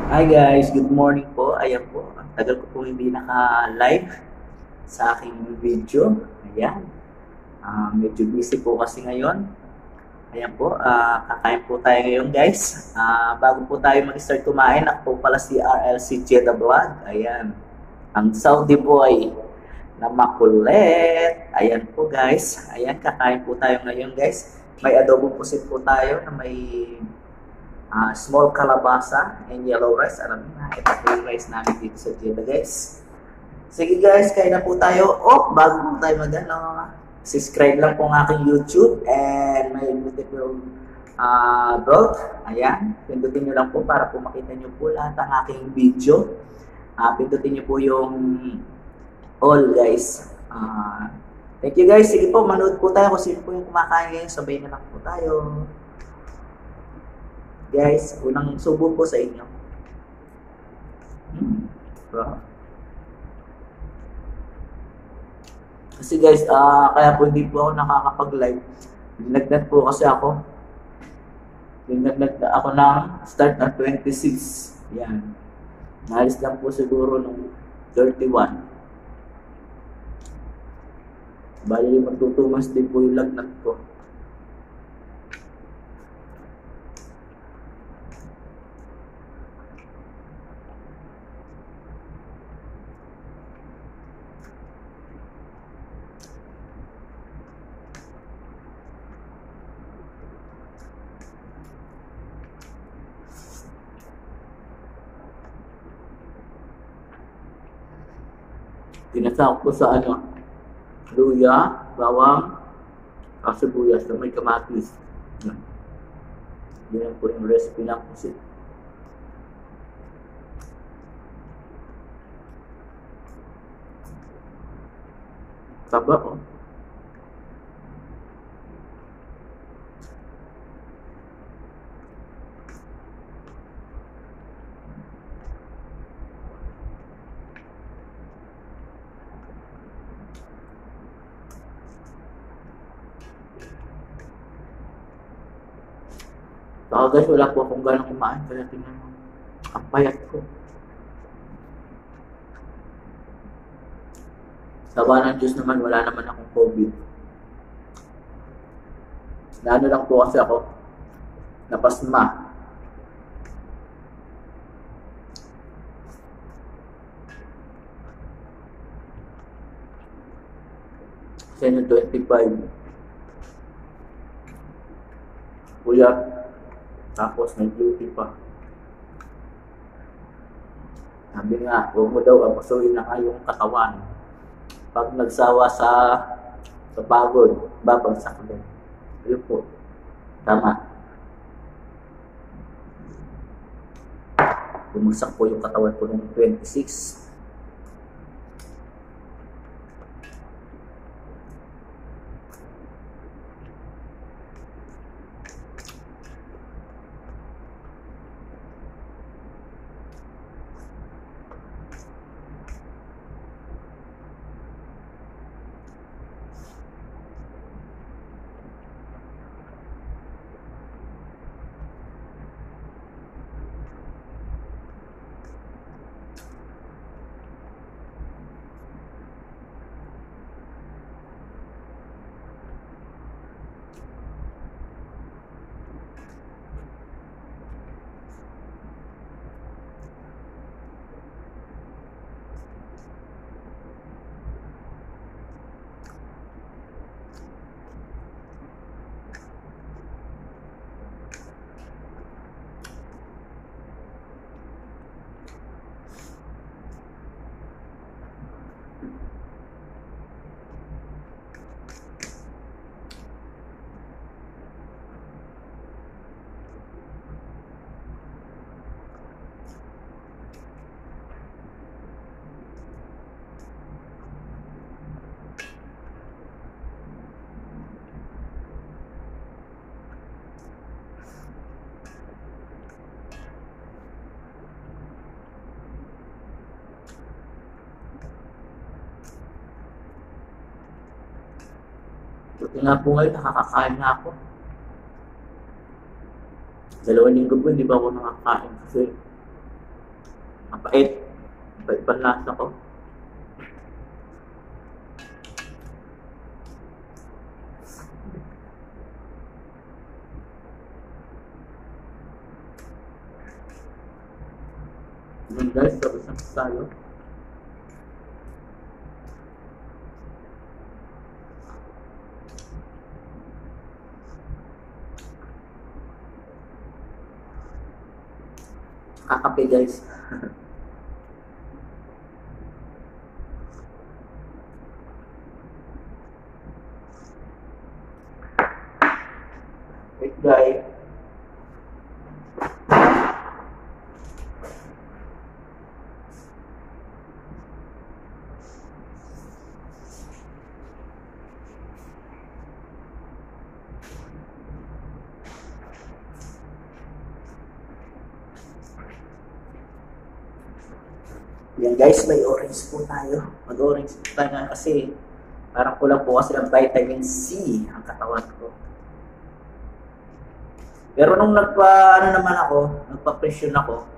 Hi guys, good morning po. Ayan po, ang tagal ko pong hindi naka-live sa aking video. Ayan, medyo busy po kasi ngayon. Ayan po, kakain po tayo ngayon guys. Bago po tayo mag-start kumain, ako po pala si RLC Jeda Vlog. Ayan, ang Saudi boy na makulit. Ayan po guys, ayan, kakain po tayo ngayon guys. May adobo pusit po tayo na may small kalabasa and yellow rice. Alam niyo na, ito po yung rice namin dito sa Jeddah guys. Sige guys, kain na po tayo. Bago po tayo subscribe lang po ang aking YouTube and my beautiful belt. Ayan, pindutin nyo lang po para po makita nyo po lahat ang aking video. Pindutin nyo po yung all guys. Thank you guys. Sige po, manood po tayo kung sino po yung kumakain ngayon. Sabay na lang po tayo. Guys, unang subo po sa inyo. Kasi guys, kaya po hindi po ako nakakapag-live. Dinagnat po kasi ako. Dinagnat ako ng start at 26. Yan. Naalis lang po siguro nung 31. Bali, magtutumas din po yung lagnat ko. Tinasawag ko sa luya, bawang, sibuyas na may kamatis. Yan po yung recipe ng pusit. Taba ko. Saka guys, wala po akong ganang kumain, kaya tingnan mo, ang payat ko. Sawa ng Diyos naman, wala naman akong COVID. Naano lang po kasi ako, napasma. Kasi yung 25. Kuya, tapos may duty pa. Sabi nga, huwag mo daw abusuin na yung katawan. Pag nagsawa sa pagod, babagsak din. Ayun po. Tama. Bumagsak po yung katawan ko noong 26. Buti nga po ngayon, nakakakain na ako. 2 linggo po, hindi pa ako nakakain kasi Mapait. Mapait pa lasa ko. Yun guys, tapos na tayo. Kakape guys. Wait guys. Yan guys, may orange po tayo. Mag-orange po tayo nga kasi parang kulang po kasi ng vitamin C ang katawan ko. Pero nung nagpa-presyon ako,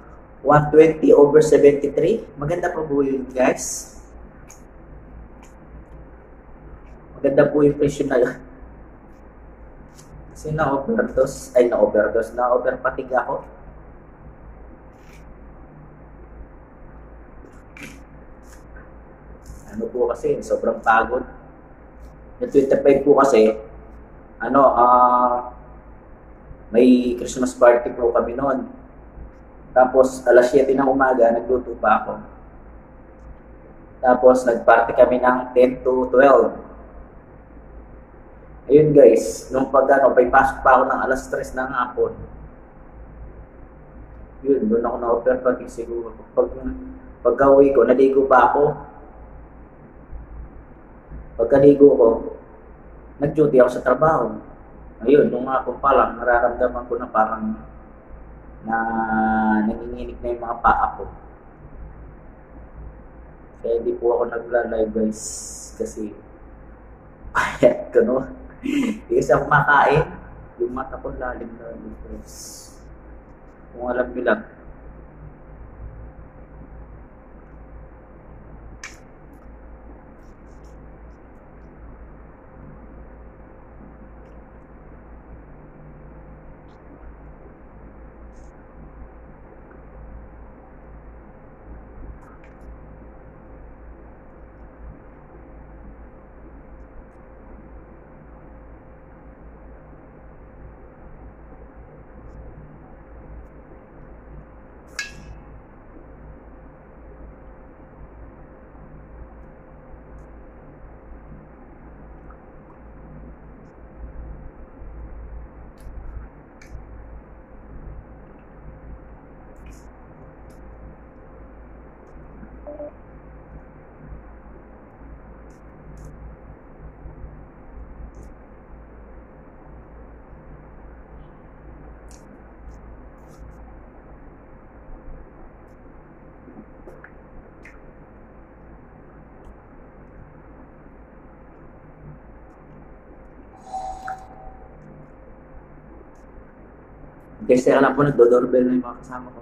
120/73. Maganda po yun guys. Maganda po yung presyon na yun. Kasi na-overpatig ako. Ano po kasi, sobrang pagod. Yung 25 po kasi, may Christmas party po kami noon. Tapos, alas 7 ng umaga, nagluto pa ako. Tapos, nagparty kami ng 10 to 12. Ayun guys, nung may pasok pa ako ng alas 3 ng hapon. Yun, doon ako na-overpatig siguro. Pagka-uwi ko, naligo pa ako. Pagkaligo ko, nag-duty ako sa trabaho. Ayun, nung hapon pa lang, nararamdaman ko na parang nanginginig na yung mga paa ko. Kaya hindi po ako nagla-live guys, kasi payat ko, no? Hindi kasi ako makain. Yung mata ko lalim guys. Kung alam nyo lang. Kasi alam po, nagdo-doorbell na yung mga kasama ko.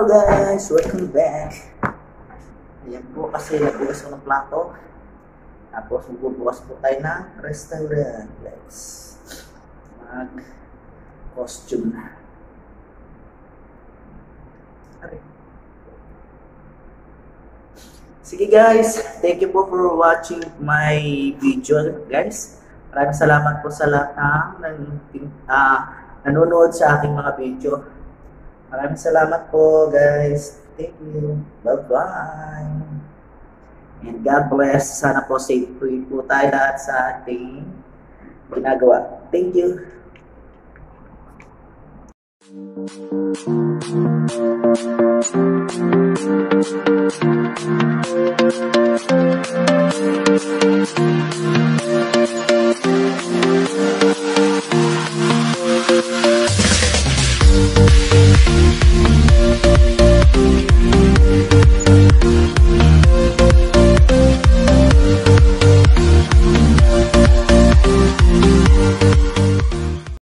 Hello guys! Welcome back! Ayan po kasi nagbukas ko ng plato. Tapos magbubukas po tayo ng restaurant. Let's mag-costume na. Sige guys, thank you po for watching my video guys. Maraming salamat po sa lahat ng nanonood sa aking mga video. Maraming salamat po guys. Thank you. Bye-bye. And God bless. Sana po safe po tayo lahat sa ating ginagawa. Thank you. Thank you.